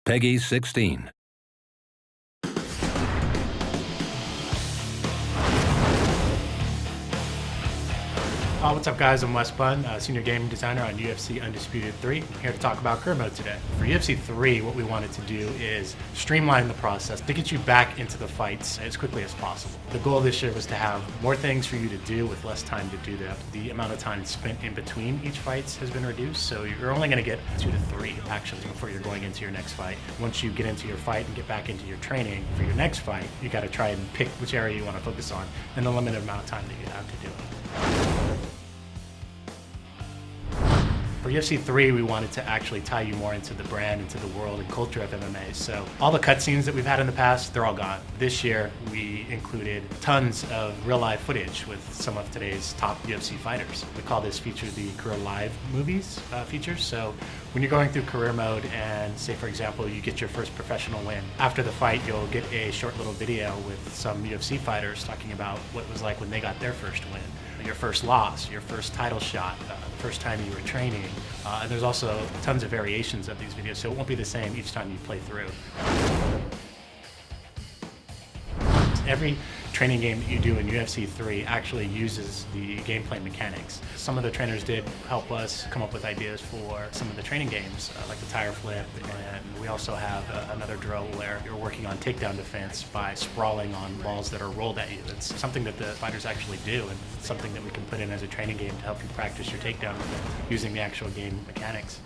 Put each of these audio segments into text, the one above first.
Peggy 16. What's up, guys? I'm Wes Bunn, Senior Gaming Designer on UFC Undisputed 3. I'm here to talk about career mode today. For UFC 3, what we wanted to do is streamline the process to get you back into the fights as quickly as possible. The goal this year was to have more things for you to do with less time to do them. The amount of time spent in between each fight has been reduced, so you're only going to get 2 to 3 actions before you're going into your next fight. Once you get into your fight and get back into your training for your next fight, you got to try and pick which area you want to focus on and the limited amount of time that you have to do it. For UFC 3, we wanted to actually tie you more into the brand, into the world and culture of MMA. So all the cutscenes that we've had in the past, they're all gone. This year, we included tons of real-life footage with some of today's top UFC fighters. We call this feature the Career Live Movies feature. So when you're going through career mode and, say, for example, you get your first professional win, after the fight, you'll get a short little video with some UFC fighters talking about what it was like when they got their first win, your first loss, your first title shot, the first time you were training. And there's also tons of variations of these videos, so it won't be the same each time you play through. Every training game that you do in UFC 3 actually uses the gameplay mechanics. Some of the trainers did help us come up with ideas for some of the training games, like the tire flip, and we also have another drill where you're working on takedown defense by sprawling on balls that are rolled at you. It's something that the fighters actually do, and it's something that we can put in as a training game to help you practice your takedown using the actual game mechanics.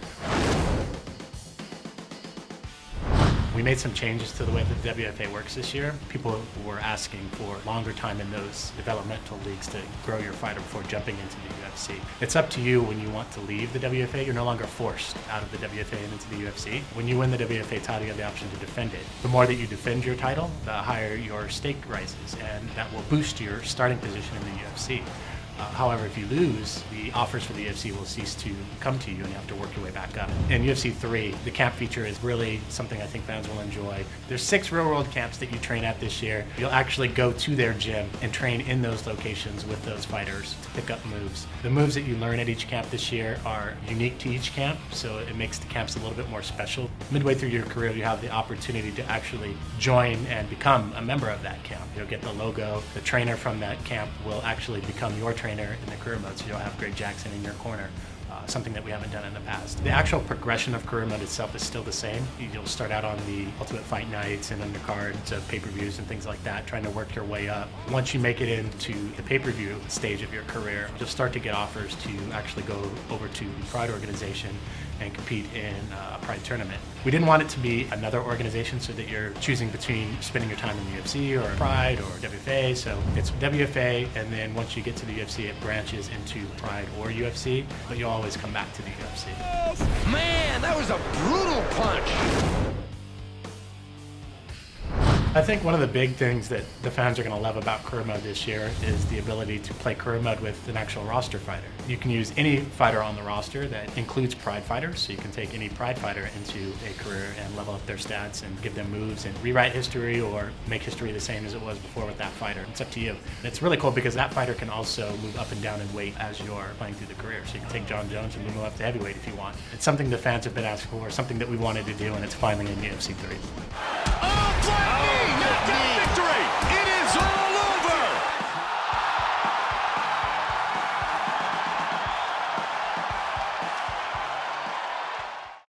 We made some changes to the way that the WFA works this year. People were asking for longer time in those developmental leagues to grow your fighter before jumping into the UFC. It's up to you when you want to leave the WFA. You're no longer forced out of the WFA and into the UFC. When you win the WFA title, you have the option to defend it. The more that you defend your title, the higher your stake rises, and that will boost your starting position in the UFC. However, if you lose, the offers for the UFC will cease to come to you and you have to work your way back up. In UFC 3, the camp feature is really something I think fans will enjoy. There's 6 real-world camps that you train at this year. You'll actually go to their gym and train in those locations with those fighters to pick up moves. The moves that you learn at each camp this year are unique to each camp, so it makes the camps a little bit more special. Midway through your career, you have the opportunity to actually join and become a member of that camp. You'll get the logo. The trainer from that camp will actually become your trainer in the career mode, so you'll have Greg Jackson in your corner, something that we haven't done in the past. The actual progression of career mode itself is still the same. You'll start out on the Ultimate Fight Nights and undercards of pay-per-views and things like that, trying to work your way up. Once you make it into the pay-per-view stage of your career, you'll start to get offers to actually go over to the Pride organization and compete in a Pride tournament. We didn't want it to be another organization so that you're choosing between spending your time in the UFC or Pride or WFA. So it's WFA, and then once you get to the UFC, it branches into Pride or UFC, but you'll always come back to the UFC. Man, that was a brutal punch! I think one of the big things that the fans are going to love about career mode this year is the ability to play career mode with an actual roster fighter. You can use any fighter on the roster that includes Pride fighters, so you can take any Pride fighter into a career and level up their stats and give them moves and rewrite history or make history the same as it was before with that fighter. It's up to you. And it's really cool because that fighter can also move up and down in weight as you're playing through the career. So you can take John Jones and move him up to heavyweight if you want. It's something the fans have been asking for, something that we wanted to do, and it's finally in UFC 3. Oh, not me!